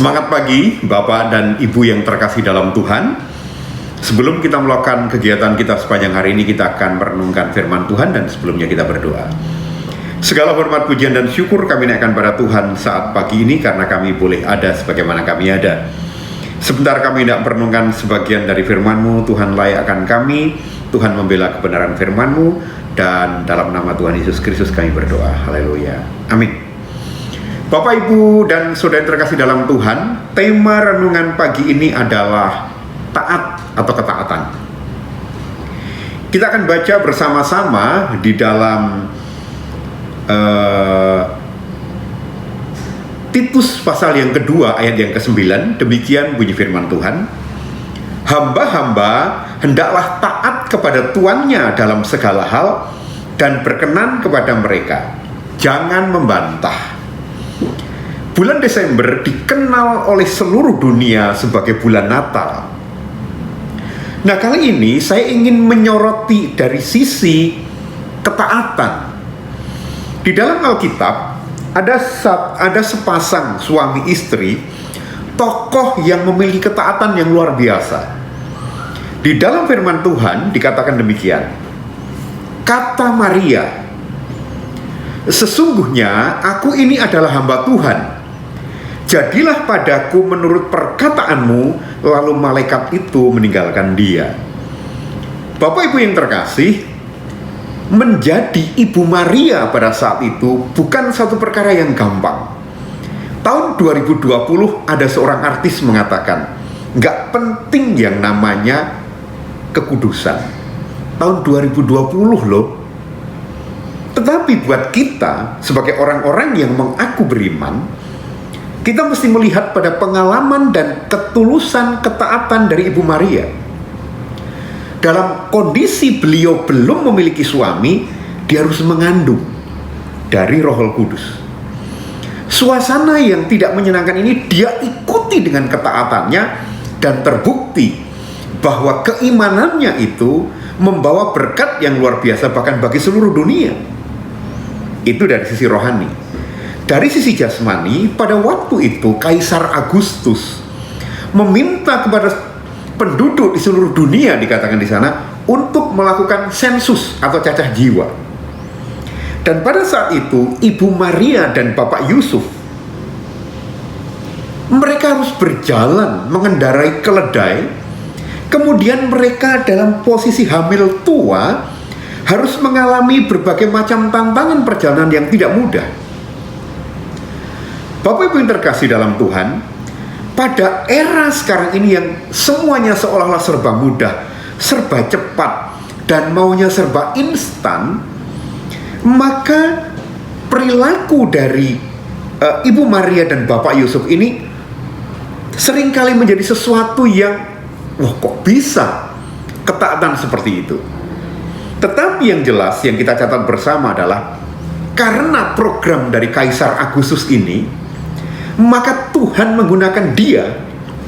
Semangat pagi Bapak dan Ibu yang terkasih dalam Tuhan. Sebelum kita melakukan kegiatan kita sepanjang hari ini, kita akan merenungkan firman Tuhan dan sebelumnya kita berdoa. Segala hormat, pujian dan syukur kami naikkan pada Tuhan saat pagi ini, karena kami boleh ada sebagaimana kami ada. Sebentar kami hendak merenungkan sebagian dari firman-Mu. Tuhan, layakkan kami, Tuhan membela kebenaran firman-Mu, dan dalam nama Tuhan Yesus Kristus kami berdoa. Haleluya. Amin. Bapak, Ibu, dan saudara terkasih dalam Tuhan, tema renungan pagi ini adalah taat atau ketaatan. Kita akan baca bersama-sama di dalam Titus pasal yang kedua ayat yang ke-9. Demikian bunyi firman Tuhan. Hamba-hamba hendaklah taat kepada tuannya dalam segala hal dan berkenan kepada mereka. Jangan membantah. Bulan Desember dikenal oleh seluruh dunia sebagai bulan Natal. Nah, kali ini saya ingin menyoroti dari sisi ketaatan. Di dalam Alkitab ada sepasang suami istri, tokoh yang memiliki ketaatan yang luar biasa. Di dalam firman Tuhan dikatakan demikian. Kata Maria, "Sesungguhnya aku ini adalah hamba Tuhan. Jadilah padaku menurut perkataanmu." Lalu malaikat itu meninggalkan dia. Bapak Ibu yang terkasih, menjadi Ibu Maria pada saat itu bukan satu perkara yang gampang. Tahun 2020 ada seorang artis mengatakan, "Nggak penting yang namanya kekudusan." Tahun 2020 loh. Tetapi buat kita sebagai orang-orang yang mengaku beriman, kita mesti melihat pada pengalaman dan ketulusan ketaatan dari Ibu Maria. Dalam kondisi beliau belum memiliki suami, dia harus mengandung dari Roh Kudus. Suasana yang tidak menyenangkan ini dia ikuti dengan ketaatannya, dan terbukti bahwa keimanannya itu membawa berkat yang luar biasa bahkan bagi seluruh dunia. Itu dari sisi rohani. Dari sisi jasmani, pada waktu itu Kaisar Agustus meminta kepada penduduk di seluruh dunia, dikatakan di sana, untuk melakukan sensus atau cacah jiwa. Dan pada saat itu Ibu Maria dan Bapak Yusuf, mereka harus berjalan mengendarai keledai. Kemudian mereka dalam posisi hamil tua harus mengalami berbagai macam tantangan perjalanan yang tidak mudah. Bapak Ibu yang terkasih dalam Tuhan, pada era sekarang ini yang semuanya seolah-olah serba mudah, serba cepat, dan maunya serba instan, maka perilaku dari Ibu Maria dan Bapak Yusuf ini seringkali menjadi sesuatu yang, wah, kok bisa ketaatan seperti itu. Tetapi yang jelas yang kita catat bersama adalah karena program dari Kaisar Agustus ini, maka Tuhan menggunakan dia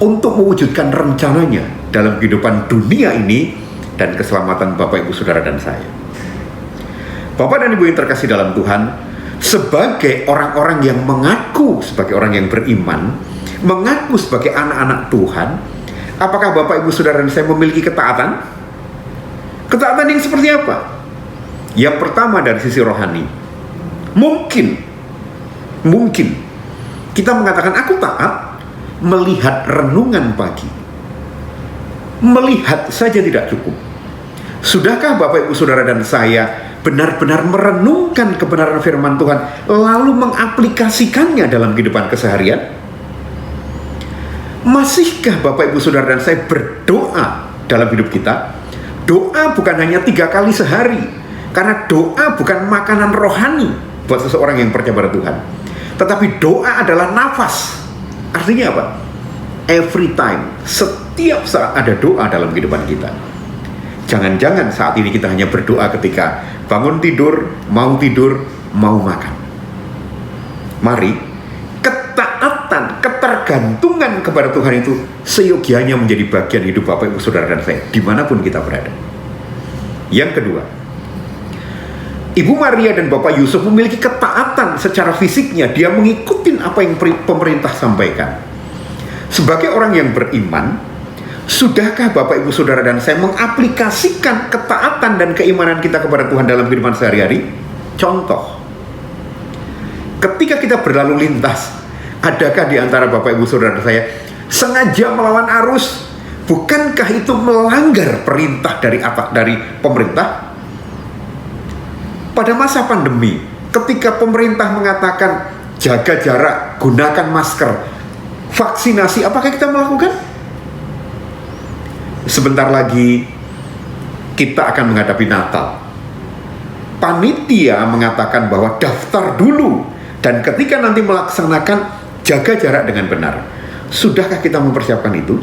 untuk mewujudkan rencananya dalam kehidupan dunia ini dan keselamatan Bapak, Ibu, Saudara, dan saya. Bapak dan Ibu yang terkasih dalam Tuhan, sebagai orang-orang yang mengaku sebagai orang yang beriman, mengaku sebagai anak-anak Tuhan, apakah Bapak, Ibu, Saudara, dan saya memiliki ketaatan? Ketaatan yang seperti apa? Yang pertama dari sisi rohani. Mungkin kita mengatakan aku taat melihat renungan pagi. Melihat saja tidak cukup. Sudahkah Bapak, Ibu, Saudara, dan saya benar-benar merenungkan kebenaran firman Tuhan lalu mengaplikasikannya dalam kehidupan keseharian? Masihkah Bapak, Ibu, Saudara, dan saya berdoa dalam hidup kita? Doa bukan hanya 3 kali sehari, karena doa bukan makanan rohani buat seseorang yang percaya pada Tuhan. Tetapi doa adalah nafas. Artinya apa? Every time, setiap saat ada doa dalam kehidupan kita. Jangan-jangan saat ini kita hanya berdoa ketika bangun tidur, mau makan. Mari, ketaatan, ketergantungan kepada Tuhan itu seyogianya menjadi bagian hidup Bapak, Ibu, Saudara, dan saya, dimanapun kita berada. Yang kedua, Ibu Maria dan Bapak Yusuf memiliki ketaatan secara fisiknya. Dia mengikuti apa yang pemerintah sampaikan. Sebagai orang yang beriman, sudahkah Bapak Ibu Saudara dan saya mengaplikasikan ketaatan dan keimanan kita kepada Tuhan dalam kehidupan sehari-hari? Contoh, ketika kita berlalu lintas, adakah di antara Bapak Ibu Saudara saya sengaja melawan arus? Bukankah itu melanggar perintah dari pemerintah? Pada masa pandemi, ketika pemerintah mengatakan jaga jarak, gunakan masker, vaksinasi, apakah kita melakukan? Sebentar lagi kita akan menghadapi Natal. Panitia mengatakan bahwa daftar dulu, dan ketika nanti melaksanakan jaga jarak dengan benar. Sudahkah kita mempersiapkan itu?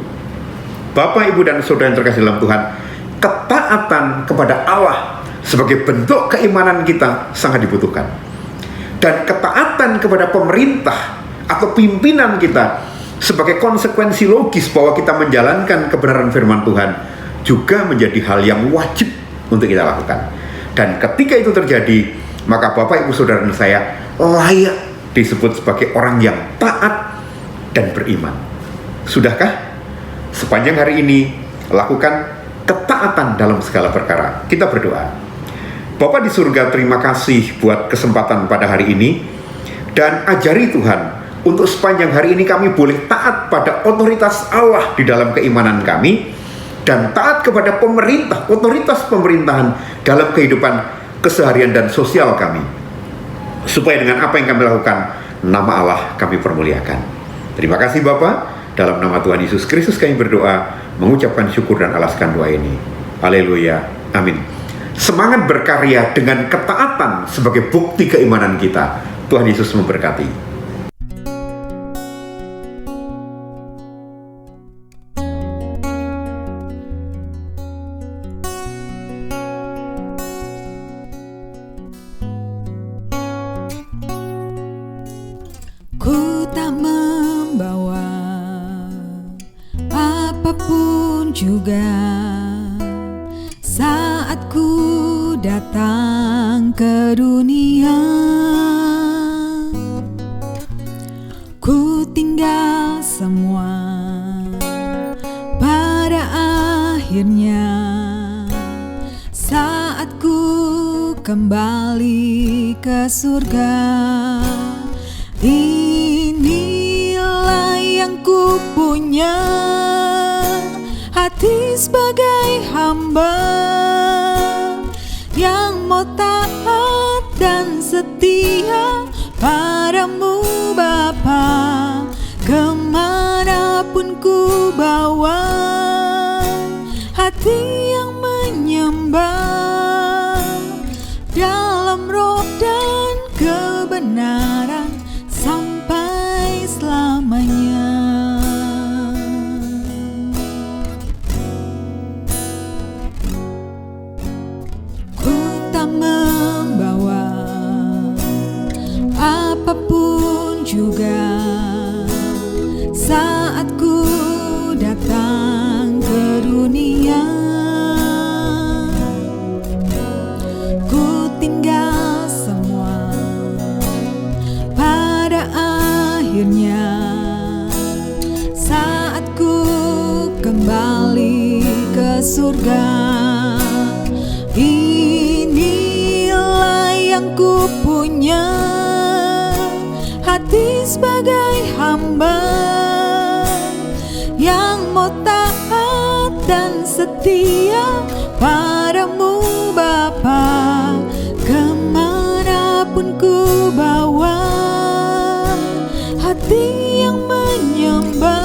Bapak, Ibu, dan Saudara yang terkasih dalam Tuhan, ketaatan kepada Allah sebagai bentuk keimanan kita sangat dibutuhkan. Dan ketaatan kepada pemerintah atau pimpinan kita sebagai konsekuensi logis bahwa kita menjalankan kebenaran firman Tuhan juga menjadi hal yang wajib untuk kita lakukan. Dan ketika itu terjadi, maka Bapak, Ibu, Saudara dan saya layak disebut sebagai orang yang taat dan beriman. Sudahkah? Sepanjang hari ini lakukan ketaatan dalam segala perkara. Kita berdoa. Bapa di surga, terima kasih buat kesempatan pada hari ini, dan ajari Tuhan untuk sepanjang hari ini kami boleh taat pada otoritas Allah di dalam keimanan kami, dan taat kepada pemerintah, otoritas pemerintahan dalam kehidupan keseharian dan sosial kami, supaya dengan apa yang kami lakukan, nama Allah kami permuliakan. Terima kasih Bapak. Dalam nama Tuhan Yesus Kristus kami berdoa, mengucapkan syukur dan alaskan doa ini. Haleluya, amin. Semangat berkarya dengan ketaatan sebagai bukti keimanan kita. Tuhan Yesus memberkati. Ku tak membawa apapun juga saat ku datang ke dunia. Ku tinggal semua pada akhirnya saat ku kembali ke surga. Inilah yang ku punya, hati sebagai hamba yang mau taat dan setia padamu Bapa. Kemanapun ku bawa, hati yang menyembah dalam roh dan kebenaran sampai selamanya. Ku tak membawa apapun juga saat ku datang ke dunia. Ku tinggal semua pada akhirnya saat ku kembali ke surga. Inilah yang ku punya, hati sebagai hamba yang mau taat dan setia padamu Bapa. Kemanapun ku bawa, hati yang menyembah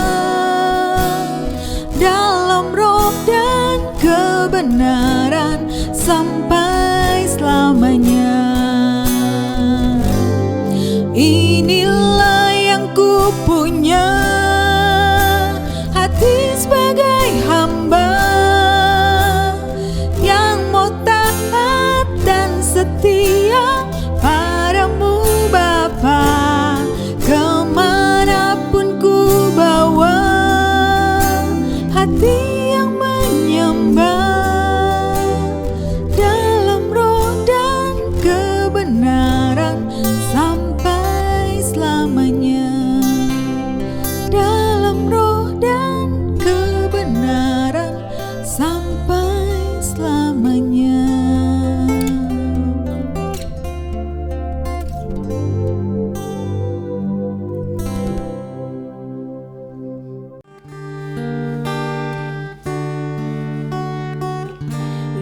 dalam roh dan kebenaran sampai selamanya. Inilah yang ku punya, hati sebagai hamba yang mau taat dan setia padamu Bapa. Kemanapun ku bawa, hati yang menyembah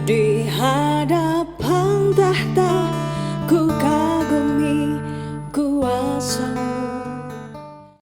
di hadapan tahta